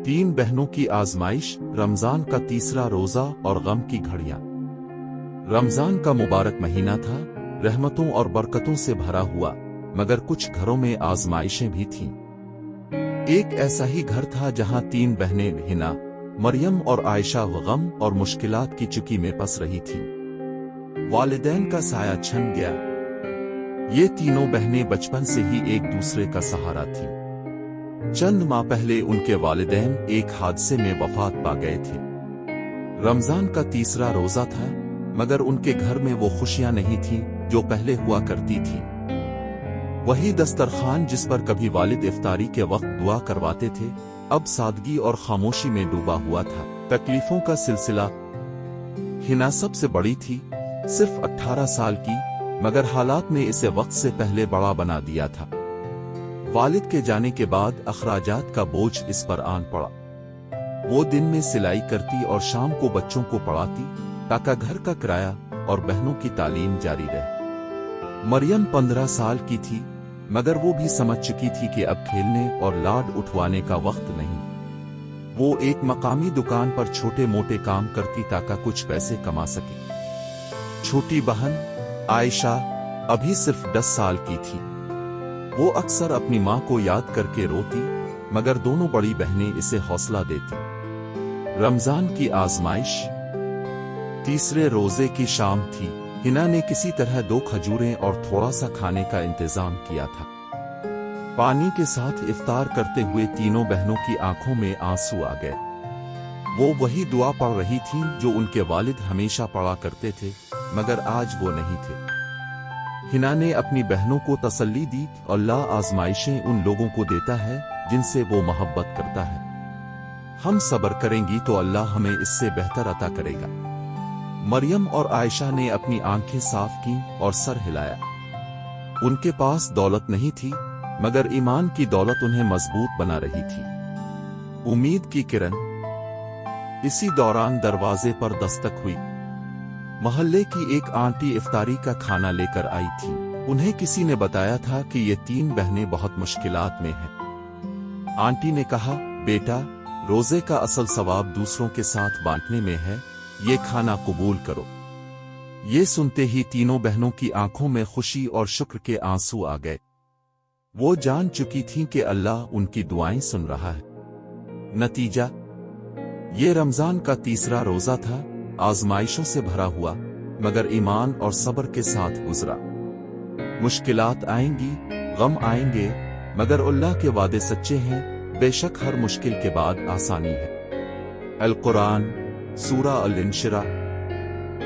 तीन बहनों की आजमाइश, रमजान का तीसरा रोजा और गम की घड़ियां। रमजान का मुबारक महीना था, रहमतों और बरकतों से भरा हुआ, मगर कुछ घरों में आजमाइशें भी थीं। एक ऐसा ही घर था जहां तीन बहनें हिना, मरियम और आयशा गम और मुश्किलात की चुकी में फंस रही थीं। वालिदैन का साया छन गया। ये तीनों बहनें बचपन से ही एक दूसरे का सहारा थीं। चंद माह पहले उनके वालिदैन एक हादसे में वफात पा गए थे। रमजान का तीसरा रोजा था, मगर उनके घर में वो खुशियां नहीं थीं जो पहले हुआ करती थीं। वही दस्तरखान जिस पर कभी वालिद इफ्तारी के वक्त दुआ करवाते थे, अब सादगी और खामोशी में डूबा हुआ था। तकलीफों का सिलसिला। हिना सबसे बड़ी थी, सिर्फ 18 साल की, मगर हालात ने इसे वक्त से पहले बड़ा बना दिया था। वालिद के जाने के बाद अखराजात का बोझ इस पर आन पड़ा। वो दिन में सिलाई करती और शाम को बच्चों को पढ़ाती, ताकि घर का किराया और बहनों की तालीम जारी रहे। मरियम 15 साल की थी, मगर वो भी समझ चुकी थी कि अब खेलने और लाड उठवाने का वक्त नहीं। वो एक मकामी दुकान पर छोटे मोटे काम करती ताकि कुछ पैसे कमा सके। छोटी बहन आयशा अभी सिर्फ 10 साल की थी। वो अक्सर अपनी माँ को याद करके रोती, मगर दोनों बड़ी बहनें इसे हौसला देती। रमजान की आजमाइश। तीसरे रोजे की शाम थी। हिना ने किसी तरह 2 खजूरें और थोड़ा सा खाने का इंतजाम किया था। पानी के साथ इफ्तार करते हुए तीनों बहनों की आंखों में आंसू आ गए। वो वही दुआ पढ़ रही थीं जो उनके वालिद हमेशा पढ़ा करते थे, मगर आज वो नहीं थे। हिना ने अपनी बहनों को तसल्ली दी, अल्लाह आजमाइशें उन लोगों को देता है जिनसे वो मोहब्बत करता है। हम सब्र करेंगी तो अल्लाह हमें इससे बेहतर अता करेगा। मरियम और आयशा ने अपनी आंखें साफ की और सर हिलाया। उनके पास दौलत नहीं थी, मगर ईमान की दौलत उन्हें मजबूत बना रही थी। उम्मीद की किरण। इसी दौरान दरवाजे पर दस्तक हुई। मोहल्ले की एक आंटी इफ्तारी का खाना लेकर आई थी। उन्हें किसी ने बताया था कि ये 3 बहनें बहुत मुश्किलात में हैं। आंटी ने कहा, बेटा, रोजे का असल सवाब दूसरों के साथ बांटने में है, ये खाना कबूल करो। ये सुनते ही तीनों बहनों की आंखों में खुशी और शुक्र के आंसू आ गए। वो जान चुकी थीं कि अल्लाह उनकी दुआएं सुन रहा है। नतीजा, ये रमजान का तीसरा रोजा था, आजमाइशों से भरा हुआ, मगर ईमान और सब्र के साथ गुजरा। मुश्किलात आएंगी, गम आएंगे, मगर अल्लाह के वादे सच्चे हैं। बेशक हर मुश्किल के बाद आसानी है। अल कुरान सूरा अल-इंशिराह।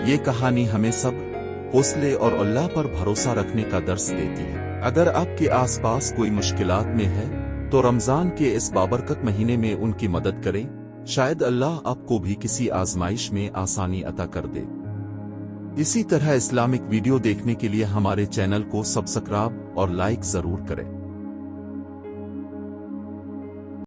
ये कहानी हमें सब्र, हौसले और अल्लाह पर भरोसा रखने का दर्स देती है। अगर आपके आसपास कोई मुश्किलात में है, तो रमजान के इस बाबरकत महीने में उनकी मदद करें। शायद अल्लाह आपको भी किसी आजमाइश में आसानी अता कर दे। इसी तरह इस्लामिक वीडियो देखने के लिए हमारे चैनल को सब्सक्राइब और लाइक जरूर करें।